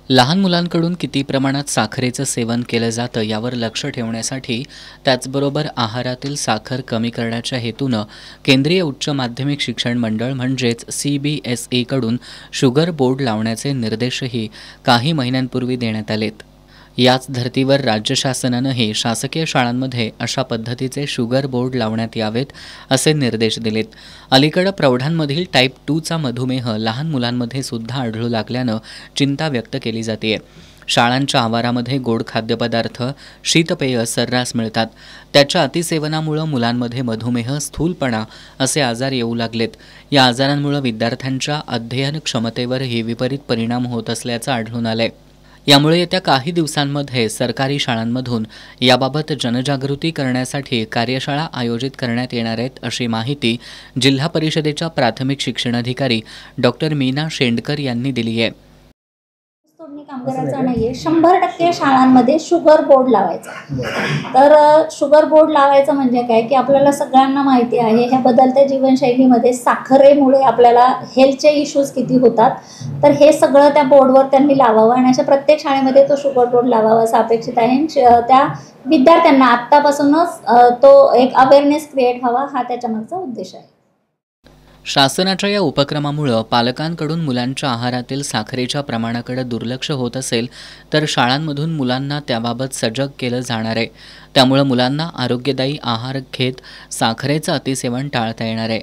लहान मुलांकडून किती प्रमाणात साखरेचं सेवन केलं जातं यावर लक्ष ठेवण्यासाठी त्याचबरोबर आहारातील साखर कमी करण्याच्या हेतूनं केंद्रीय उच्च माध्यमिक शिक्षण मंडळ म्हणजेच CBSEकडून शुगर बोर्ड लावण्याचे निर्देशही काही महिन्यांपूर्वी देण्यात आलेत। याच धर्तीवर राज्य शासनानंही शासकीय शाळांमध्ये अशा पद्धतीचे शुगर बोर्ड लावण्यात यावेत असे निर्देश दिलेत। अलीकडे प्रौढांमधील टाईप 2चा मधुमेह लहान मुलांमध्ये सुद्धा आढळू लागल्यानं चिंता व्यक्त केली जाते। शाळांच्या आवारामध्ये गोड खाद्यपदार्थ, शीतपेय सर्रास मिळतात। त्याच्या अतिसेवनामुळे मुलांमध्ये मधुमेह, स्थूलपणा असे आजार येऊ लागलेत। या आजारांमुळे विद्यार्थ्यांच्या अध्ययन क्षमतेवरही विपरीत परिणाम होत असल्याचं आढळून आलंय। यामुळे येत्या काही दिवसांमध्ये सरकारी शाळांमधून याबाबत जनजागृती करण्यासाठी कार्यशाळा आयोजित करण्यात येणार आहेत अशी माहिती जिल्हा परिषदेच्या प्राथमिक शिक्षणाधिकारी डॉक्टर मीना शेंडकर यांनी दिली आहे। तोडणी कामगाराचा नाहीये, 100% शाळांमध्ये शुगर बोर्ड लावायचा। तर शुगर बोर्ड लावायचं म्हणजे काय की आपल्याला सगळ्यांना माहिती आहे ह्या बदलत्या जीवनशैलीमध्ये साखरेमुळे आपल्याला हेल्थचे इश्यूज किती होतात। तर हे सगळं त्या बोर्डवर त्यांनी लावावं आणि अशा प्रत्येक शाळेमध्ये तो शुगर बोर्ड लावावा असं अपेक्षित आहे। त्या विद्यार्थ्यांना आत्तापासूनच तो एक अवेअरनेस क्रिएट व्हावा हा त्याच्यामागचा उद्देश आहे। शासनाच्या या उपक्रमामुळे पालकांकडून मुलांच्या आहारातील साखरेच्या प्रमाणाकडे दुर्लक्ष होत असेल तर शाळांमधून मुलांना त्याबाबत सजग केलं जाणार आहे। त्यामुळे मुलांना आरोग्यदायी आहार घेत साखरेचं अतिसेवन टाळता येणार आहे।